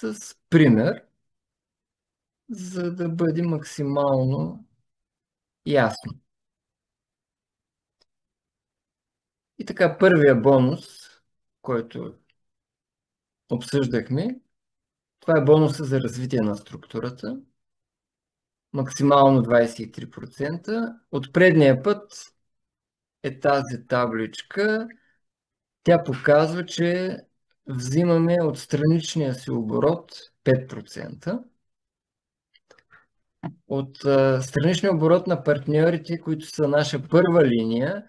с пример, за да бъде максимално ясно. И така, първия бонус, който обсъждахме, това е бонуса за развитие на структурата. Максимално 23%. От предния път е тази табличка. Тя показва, че взимаме от страничния си оборот 5%. От страничния оборот на партньорите, които са наша първа линия,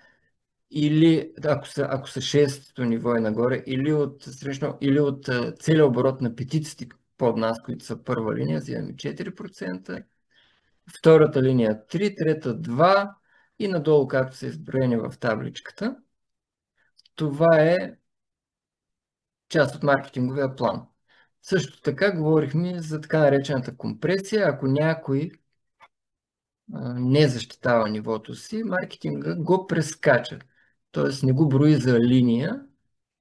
или ако са 6-то ниво и нагоре, или от целия оборот на петиците под нас, които са първа линия, взимаме 4%. Втората линия 3, трета 2 и надолу, както са изброени в табличката. Това е част от маркетинговия план. Също така говорихме за така наречената компресия. Ако някой не защитава нивото си, маркетинга го прескача. Т.е. не го брои за линия,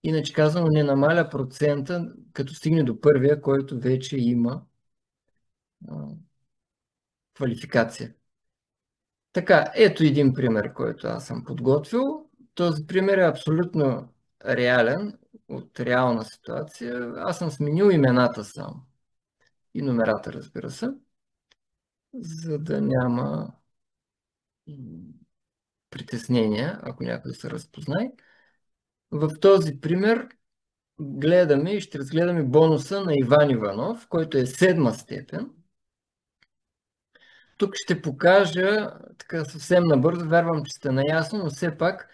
иначе казано не намаля процента, като стигне до първия, който вече има квалификация. Така, ето един пример, който аз съм подготвил. Този пример е абсолютно реален, от реална ситуация. Аз съм сменил имената само. И номерата, разбира се, за да няма притеснения, ако някой се разпознае. В този пример гледаме и ще разгледаме бонуса на Иван Иванов, който е 7-ма степен. Тук ще покажа, така съвсем набързо, вярвам, че сте наясно, но все пак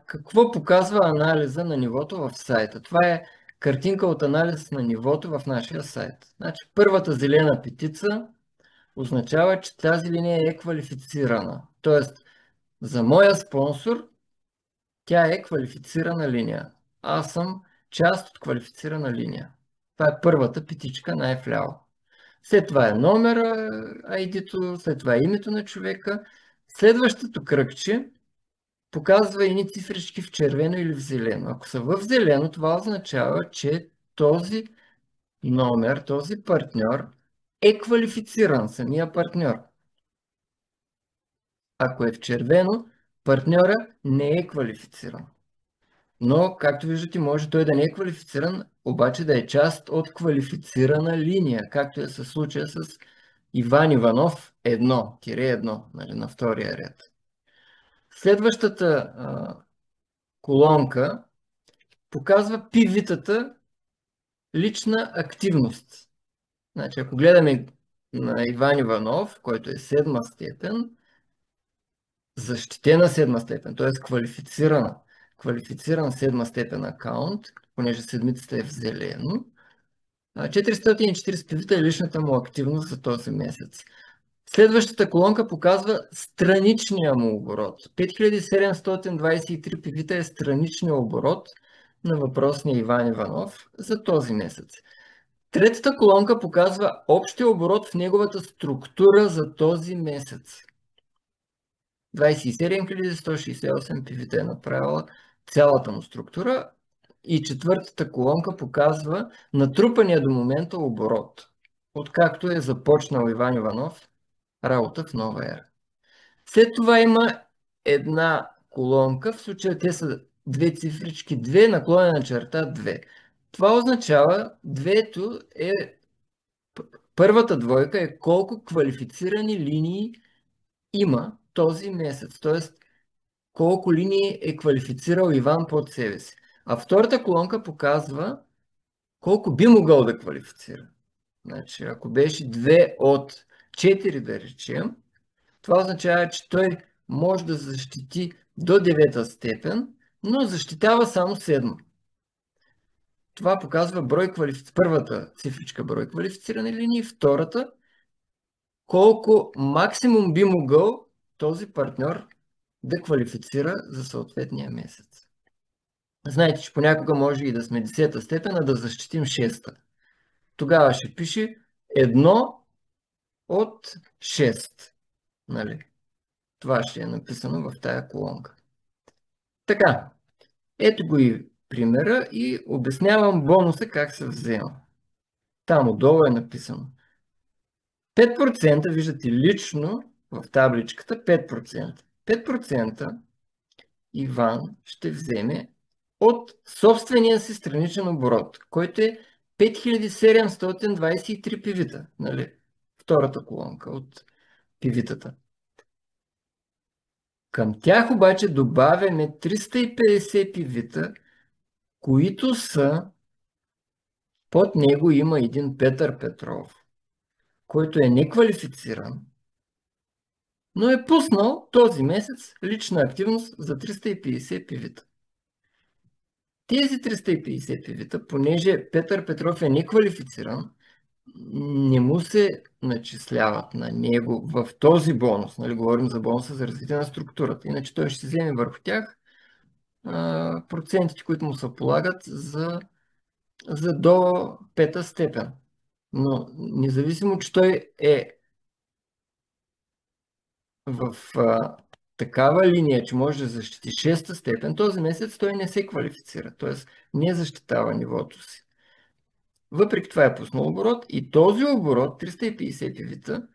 какво показва анализа на нивото в сайта. Това е картинка от анализ на нивото в нашия сайт. Значи, първата зелена петица означава, че тази линия е квалифицирана. Тоест, за моя спонсор тя е квалифицирана линия. Аз съм част от квалифицирана линия. Това е първата петичка най-вляво. След това е номера, ID-то, след това е името на човека. Следващото кръгче показва едни цифрички в червено или в зелено. Ако са в зелено, това означава, че този номер, този партньор е квалифициран, самия партньор. Ако е в червено, партньора не е квалифициран. Но, както виждате, може той да не е квалифициран, обаче да е част от квалифицирана линия, както е със случая с Иван Иванов 1-1, нали, на втория ред. Следващата колонка показва пивитата лична активност. Значи, ако гледаме на Иван Иванов, който е 7-ма степен, защитена 7-ма степен, т.е. квалифициран 7-ма степен акаунт, понеже седмицата е в зелено, 440 пивита е личната му активност за този месец. Следващата колонка показва страничния му оборот. 5723 пивита е страничния оборот на въпросния Иван Иванов за този месец. Третата колонка показва общия оборот в неговата структура за този месец. 27168 пивита е направила цялата му структура. И четвъртата колонка показва натрупания до момента оборот, откакто е започнал Иван Иванов работа в нова ера. След това има една колонка, в случая те са две цифрички, 2 наклонена черта 2. Това означава, двето е първата двойка е колко квалифицирани линии има този месец. Т.е. колко линии е квалифицирал Иван под себе си. А втората колонка показва колко би могъл да квалифицира. Значи, ако беше 2 от 4, да речем, това означава, че той може да защити до 9-та степен, но защитава само 7. Това показва първата цифричка брой квалифицирани линии, втората колко максимум би могъл този партньор да квалифицира за съответния месец. Знаете, че понякога може и да сме 10-та степен, а да защитим 6-та. Тогава ще пише 1 от 6. Нали? Това ще е написано в тая колонка. Така, ето го и примера и обяснявам бонуса как се взема. Там отдолу е написано. 5%, виждате лично в табличката 5%. 5% Иван ще вземе от собствения си страничен оборот, който е 5723 пивита. Нали? Втората колонка от пивитата. Към тях обаче добавяме 350 пивита, които са, под него има един Петър Петров, който е неквалифициран, но е пуснал този месец лична активност за 350 пивита. Тези 350 пивита, понеже Петър Петров е неквалифициран, не му се начисляват на него в този бонус. Нали, говорим за бонуса за развитие на структурата. Иначе той ще вземе върху тях процентите, които му се полагат за до пета степен. Но независимо, че той е в такава линия, че може да защити шеста степен, този месец той не се квалифицира, т.е. не защитава нивото си. Въпреки това е пуснал оборот и този оборот, 350 пивита,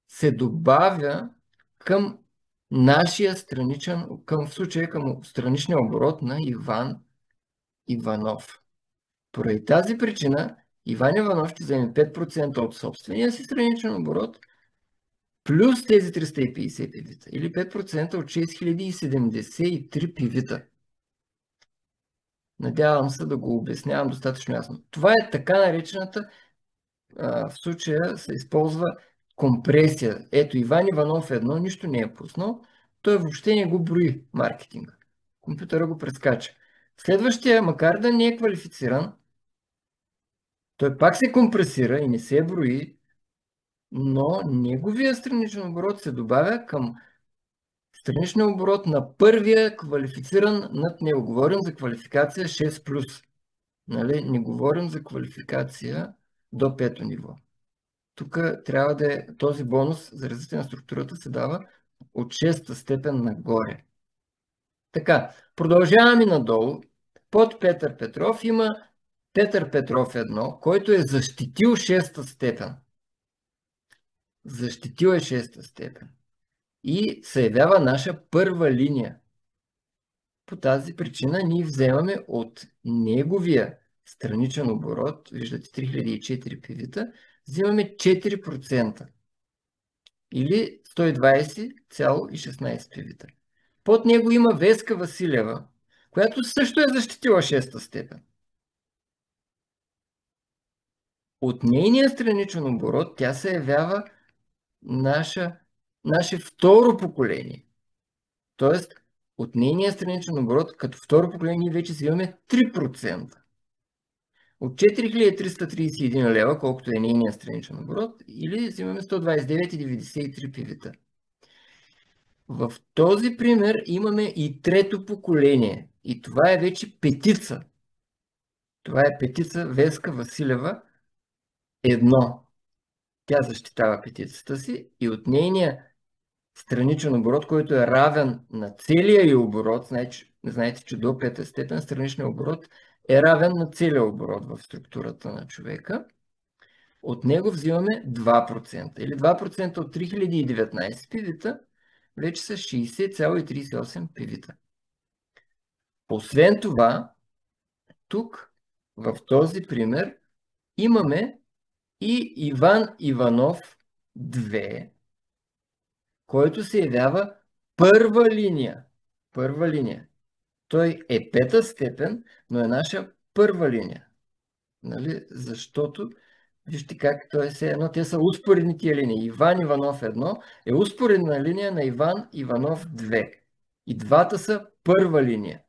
се добавя към нашия страничен, в случая към страничния оборот на Иван Иванов. Поради тази причина Иван Иванов ще вземе 5% от собствения си страничен оборот плюс тези 350 пивита или 5% от 6073 пивита. Надявам се да го обяснявам достатъчно ясно. Това е така наречената, в случая се използва компресия. Ето, Иван Иванов едно, нищо не е пуснал, той въобще не го брои маркетинга. Компютъра го прескача. Следващия, макар да не е квалифициран, той пак се компресира и не се брои, но неговия страничен оборот се добавя към страничния оборот на първия квалифициран над него. Говорим за квалификация 6+. Нали? Не говорим за квалификация до пето ниво. Тук трябва да е този бонус за развитие на структурата се дава от 6-та степен нагоре. Така, продължаваме надолу. Под Петър Петров има Петър Петров 1, който е защитил 6-та степен. Защитил е 6-та степен. И се явява наша първа линия. По тази причина ние вземаме от неговия страничен оборот, виждате 3004 пивита, взимаме 4% или 120,16 пивита. Под него има Веска Василева, която също е защитила 6-та степен. От нейния страничен оборот тя се явява наше второ поколение. Тоест, от нейния страничен оборот, като второ поколение, вече взимаме 3%. От 4331 лева, колкото е нейния страничен оборот, или взимаме 129,93 пивита. В този пример имаме и трето поколение. И това е вече петица. Това е петица Веска Василева 1. Тя защитава петицата си и от нейния страничен оборот, който е равен на целия и оборот, знаете, че до пета степен страничният оборот е равен на целия оборот в структурата на човека. От него взимаме 2%. Или 2% от 3019 пивита вече са 60,38 пивита. Освен това, тук в този пример имаме и Иван Иванов 2, който се явява първа линия. Първа линия. Той е пета степен, но е наша първа линия. Нали? Защото, вижте как той е едно, те са успоредни тия линии. Иван Иванов 1 е успоредна линия на Иван Иванов 2. И двата са първа линия.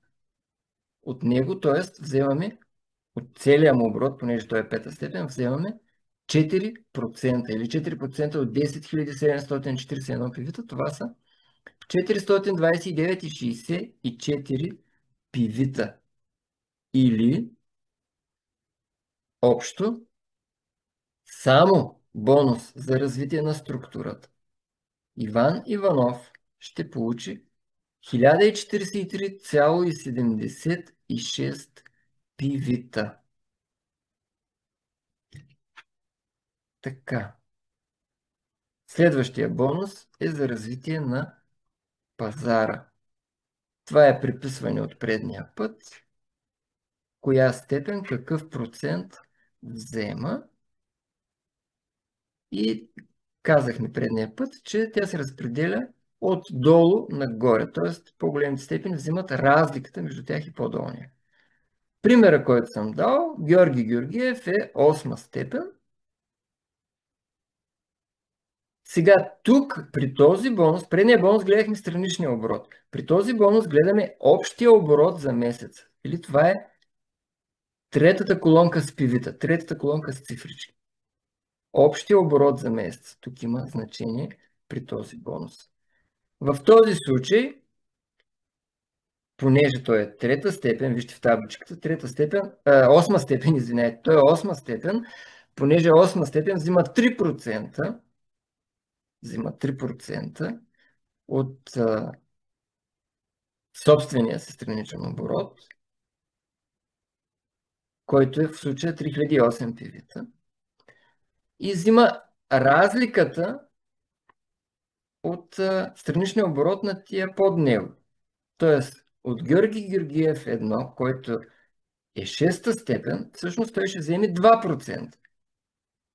От него, т.е. вземаме от целия му оборот, понеже той е пета степен, вземаме 4% или 4% от 10 741 пивита. Това са 429,64 пивита. Или общо само бонус за развитие на структурата. Иван Иванов ще получи 1043,76 пивита. Така. Следващия бонус е за развитие на пазара. Това е приписване от предния път. Коя степен, какъв процент взема. И казахме предния път, че тя се разпределя отдолу нагоре. Т.е. по-големите степени взимат разликата между тях и по-долния. Примера, който съм дал, Георги Георгиев е 8 степен. Сега тук, при този бонус, предния бонус гледахме страничния оборот. При този бонус гледаме общия оборот за месец. Или това е третата колонка с пивита, третата колонка с цифрички. Общия оборот за месец. Тук има значение при този бонус. В този случай, понеже той е трета степен, вижте в табличката, осма степен, извинете, той е осма степен, понеже е осма степен, взима 3% от собствения си страничен оборот, който е в случая 3008 пивита, и взима разликата от страничния оборот на тия под него. Тоест, от Георги Георгиев 1, който е шеста степен, всъщност той ще вземе 2%.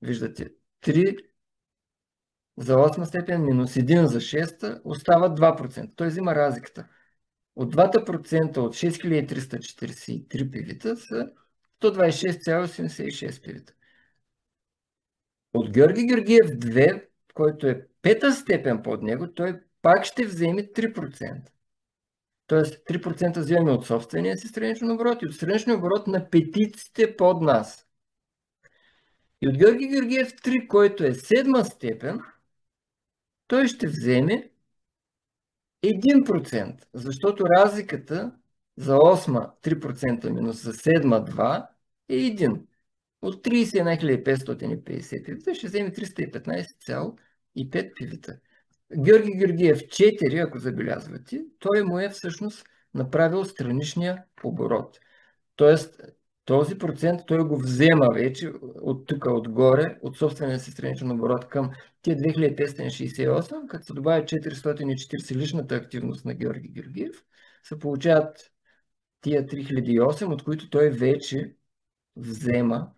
Виждате, 3 за 8 степен минус 1 за 6 остава 2%. Той взима разликата. От 2% от 6343 пивита са 126,86 пивита. От Георги Георгиев 2, който е пета степен под него, той пак ще вземе 3%. Тоест 3% вземаме от собствения си страничен оборот и от страничния оборот на петиците под нас. И от Георги Георгиев 3, който е седма степен, той ще вземе 1%, защото разликата за 8 3% минус за 7 2 е 1. От 31 550 пивита ще вземе 315,5 пивита. Георги Георгиев 4, ако забелязвате, той му е всъщност направил страничния оборот. Тоест, този процент той го взема вече от тук отгоре, от собствения си страничен оборот към тия 2568, като се добавя 440 личната активност на Георги Георгиев, се получават тия 3008, от които той вече взема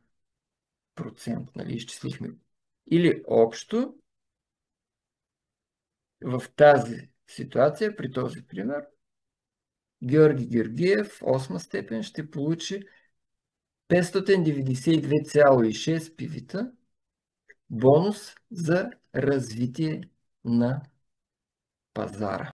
процент, нали, изчислихме. Или общо, в тази ситуация, при този пример, Георги Георгиев, 8 степен, ще получи 592,6 пивита бонус за развитие на пазара.